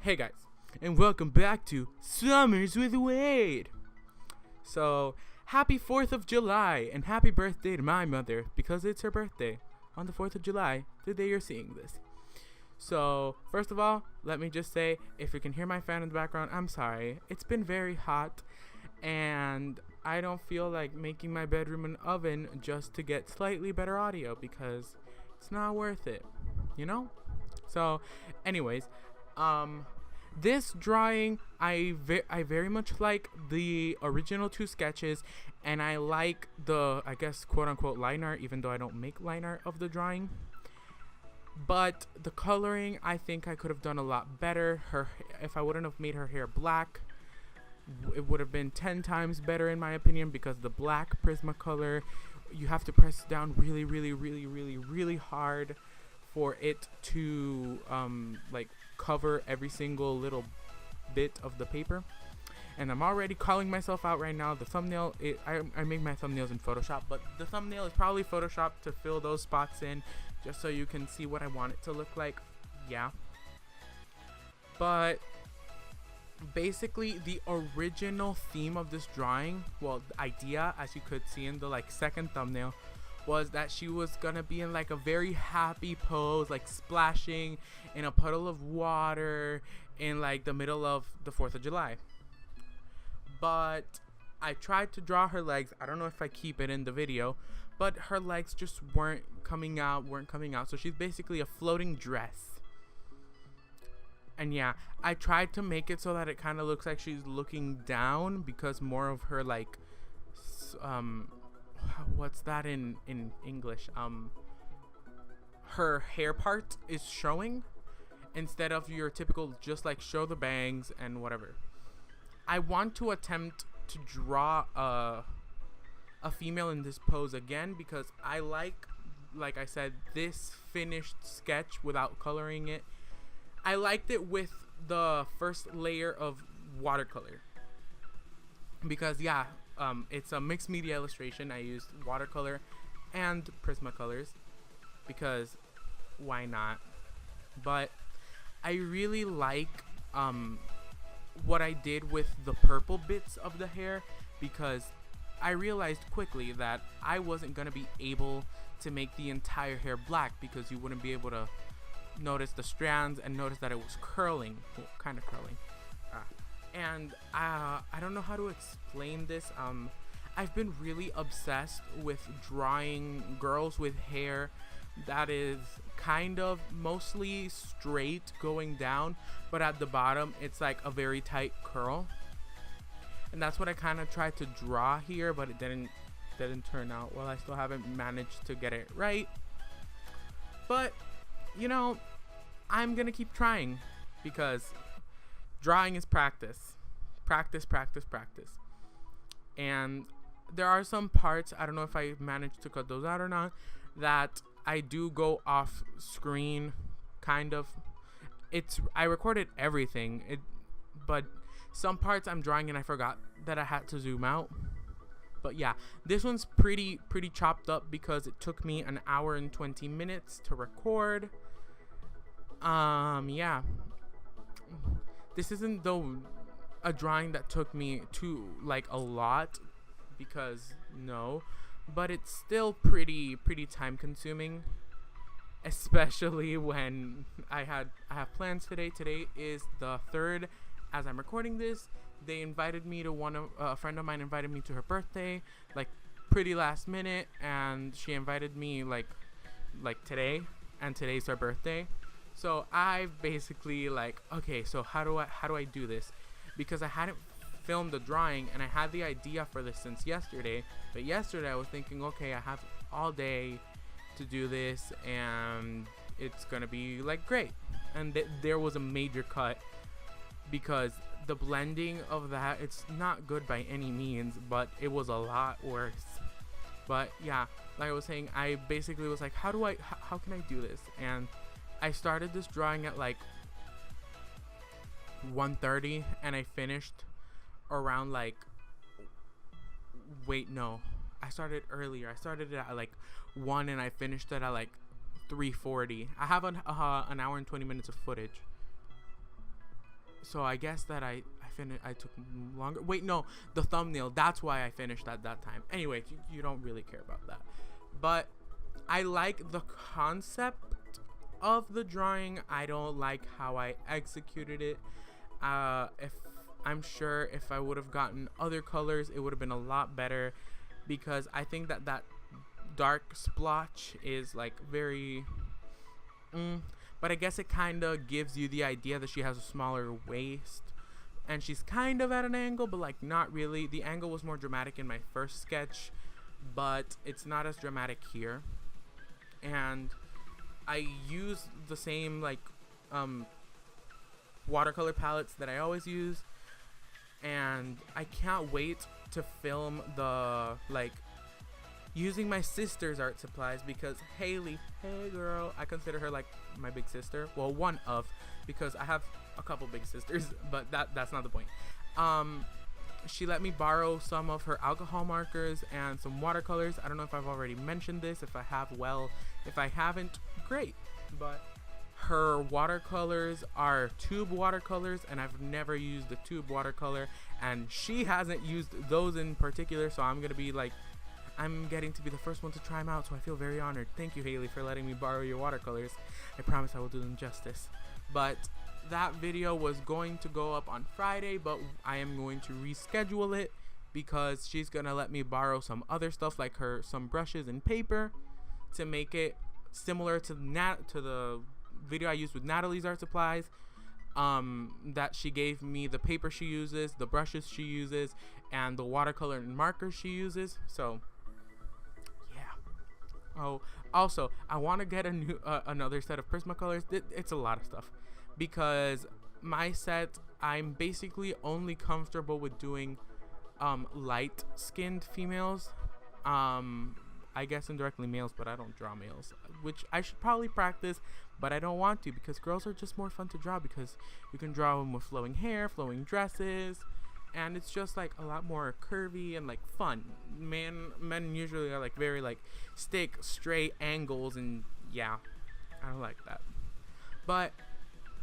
Hey guys, and welcome back to Summers with Wade. So, happy 4th of July, and happy birthday to my mother, because it's her birthday on the 4th of July, the day you're seeing this. So, first of all, let me just say, if you can hear my fan in the background, I'm sorry. It's been very hot, and I don't feel like making my bedroom an oven just to get slightly better audio, because it's not worth it, you know? So, anyways, this drawing, I very much like the original two sketches, and I like the, I guess, quote-unquote line art, even though I don't make line art of the drawing. But the coloring, I think I could have done a lot better. If I wouldn't have made her hair black, it would have been 10 times better in my opinion, because the black Prismacolor, you have to press down really hard for it to like cover every single little bit of the paper. And I'm already calling myself out right now. The thumbnail, I make my thumbnails in Photoshop, but the thumbnail is probably Photoshopped to fill those spots in, just so you can see what I want it to look like. Yeah. But basically, the original theme of this drawing, well, the idea, as you could see in the second thumbnail, was that she was gonna be in like a very happy pose, like splashing in a puddle of water in like the middle of the 4th of July. But I tried to draw her legs. I don't know if I keep it in the video, but her legs just weren't coming out. So she's basically a floating dress. And yeah, I tried to make it so that it kind of looks like she's looking down, because more of her what's that in English? Her hair part is showing, instead of your typical just like show the bangs and whatever. I want to attempt to draw a female in this pose again, because I like I said, this finished sketch without coloring it. I liked it with the first layer of watercolor, because yeah, it's a mixed media illustration. I used watercolor and Prismacolors because why not? But I really like what I did with the purple bits of the hair, because I realized quickly that I wasn't gonna be able to make the entire hair black, because you wouldn't be able to notice the strands and notice that it was curling, well, kind of curling. And I don't know how to explain this. I've been really obsessed with drawing girls with hair that is kind of mostly straight going down, but at the bottom it's like a very tight curl. And that's what I kind of tried to draw here, but it didn't turn out well. I still haven't managed to get it right. But, you know, I'm gonna keep trying, because drawing is practice. Practice. And there are some parts, I don't know if I managed to cut those out or not, that I do go off screen, kind of. I recorded everything, but some parts I'm drawing and I forgot that I had to zoom out. But yeah, this one's pretty chopped up, because it took me an hour and 20 minutes to record. Yeah. This isn't though a drawing that took me to a lot, because no, but it's still pretty time consuming, especially when I have plans today. Today is the 3rd as I'm recording this. They invited me to a friend of mine invited me to her birthday, pretty last minute, and she invited me like today, and today's her birthday. So I've basically okay, so how do I do this? Because I hadn't filmed the drawing, and I had the idea for this since yesterday. But yesterday I was thinking, okay, I have all day to do this, and it's gonna be great. And there was a major cut, because the blending of that, it's not good by any means, but it was a lot worse. But yeah, like I was saying, I basically was like, how can I do this? And I started this drawing at 1:30, and I finished around wait, no, I started earlier. I started at 1, and I finished it at 3:40. I have an hour and 20 minutes of footage. So I guess that I took longer. Wait, no, the thumbnail. That's why I finished at that time. Anyway, you don't really care about that. But I like the concept of the drawing. I don't like how I executed it. If I'm sure if I would have gotten other colors, it would have been a lot better, because I think that dark splotch is like very but I guess it kind of gives you the idea that she has a smaller waist and she's kind of at an angle, but like not really. The angle was more dramatic in my first sketch, but it's not as dramatic here. And I use the same like watercolor palettes that I always use, and I can't wait to film the like using my sister's art supplies, because Haley, hey girl, I consider her like my big sister. Well, one of, because I have a couple big sisters, but that's not the point. She let me borrow some of her alcohol markers and some watercolors. I don't know if I've already mentioned this. If I have, well. If I haven't, great. But her watercolors are tube watercolors, and I've never used a tube watercolor, and she hasn't used those in particular, so I'm gonna be like, I'm getting to be the first one to try them out, so I feel very honored. Thank you, Haley, for letting me borrow your watercolors. I promise I will do them justice. But that video was going to go up on Friday, but I am going to reschedule it because she's gonna let me borrow some other stuff, like some brushes and paper, to make it similar to the video I used with Natalie's art supplies. That she gave me the paper she uses, the brushes she uses, and the watercolor and markers she uses. So oh, also, I want to get a new another set of Prismacolors. It's a lot of stuff, because my set, I'm basically only comfortable with doing light-skinned females. I guess indirectly males, but I don't draw males, which I should probably practice, but I don't want to, because girls are just more fun to draw, because you can draw them with flowing hair, flowing dresses, and it's just like a lot more curvy and like fun. Men usually are like very like stick straight angles, and yeah, I don't like that. But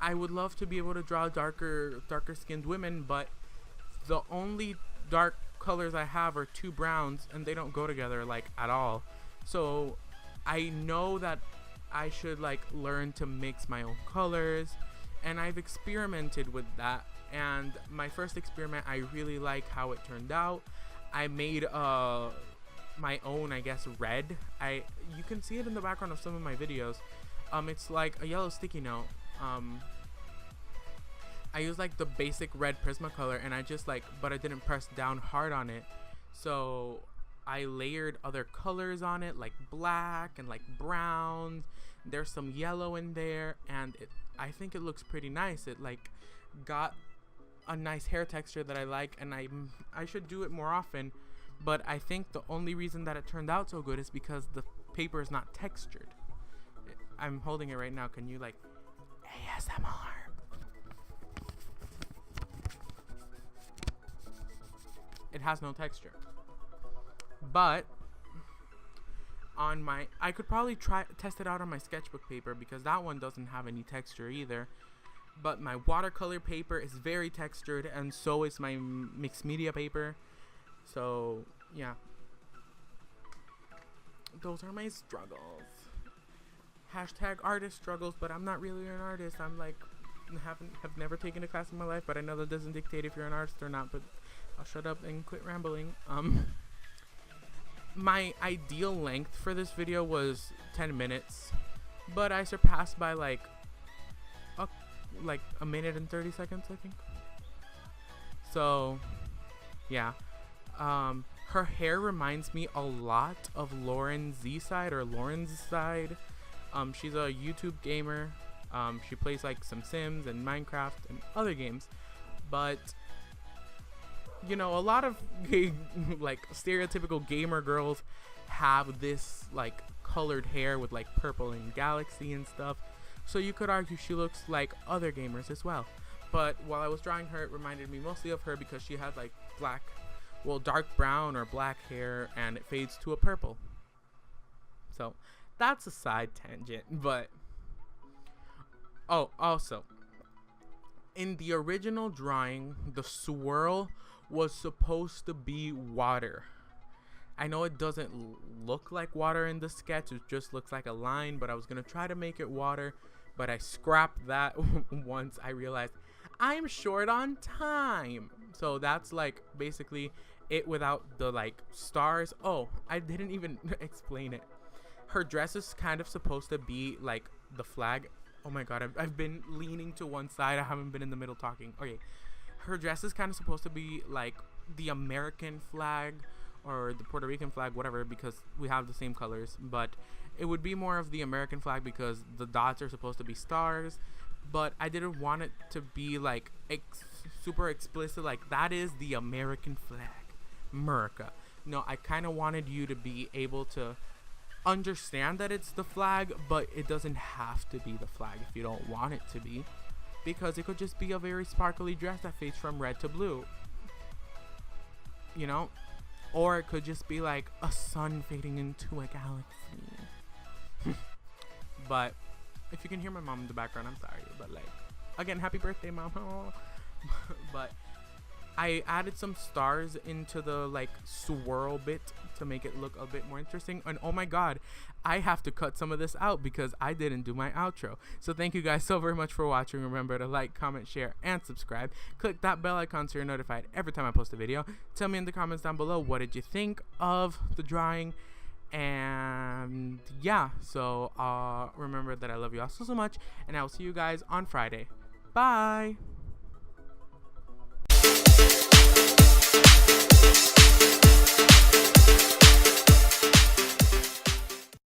I would love to be able to draw darker skinned women, but the only dark colors I have are two browns, and they don't go together like at all. So I know that I should like learn to mix my own colors, and I've experimented with that. And my first experiment, I really like how it turned out. I made my own, I guess, red. You can see it in the background of some of my videos. It's like a yellow sticky note. I used like the basic red Prismacolor, and I just like, but I didn't press down hard on it. So I layered other colors on it, like black and like browns. There's some yellow in there, and I think it looks pretty nice. It like got a nice hair texture that I like, and I should do it more often. But I think the only reason that it turned out so good is because the paper is not textured. I'm holding it right now. Can you like ASMR? It has no texture. But on I could probably test it out on my sketchbook paper, because that one doesn't have any texture either. But my watercolor paper is very textured, and so is my mixed media paper. So yeah, those are my struggles. Hashtag artist struggles, but I'm not really an artist. I'm like, have never taken a class in my life, but I know that doesn't dictate if you're an artist or not. But I'll shut up and quit rambling. My ideal length for this video was 10 minutes, but I surpassed by like a minute and 30 seconds, I think. So yeah, her hair reminds me a lot of Lauren's side. She's a YouTube gamer. She plays like some Sims and Minecraft and other games, but you know, a lot of like stereotypical gamer girls have this like colored hair with like purple and galaxy and stuff. So you could argue she looks like other gamers as well. But while I was drawing her, it reminded me mostly of her because she had like dark brown or black hair, and it fades to a purple. So that's a side tangent. But oh, also, in the original drawing, the swirl was supposed to be water. I know it doesn't look like water in the sketch, it just looks like a line, but I was gonna try to make it water, but I scrapped that once I realized I'm short on time. So that's like basically it without the like stars. Oh, I didn't even explain it. Her dress is kind of supposed to be like the flag. Oh my god, I've been leaning to one side. I haven't been in the middle talking. Okay, her dress is kind of supposed to be like the American flag or the Puerto Rican flag, whatever, because we have the same colors. But it would be more of the American flag because the dots are supposed to be stars. But I didn't want it to be like super explicit, like that is the American flag, America. No, I kind of wanted you to be able to understand that it's the flag, but it doesn't have to be the flag if you don't want it to be, because it could just be a very sparkly dress that fades from red to blue, you know, or it could just be like a sun fading into a galaxy. But if you can hear my mom in the background, I'm sorry, but like, again, happy birthday, mom. But I added some stars into the like swirl bit to make it look a bit more interesting. And oh my god, I have to cut some of this out because I didn't do my outro. So thank you guys so very much for watching. Remember to like, comment, share, and subscribe. Click that bell icon so you're notified every time I post a video. Tell me in the comments down below, what did you think of the drawing? And yeah, so remember that I love you all so much, and I will see you guys on Friday. Bye.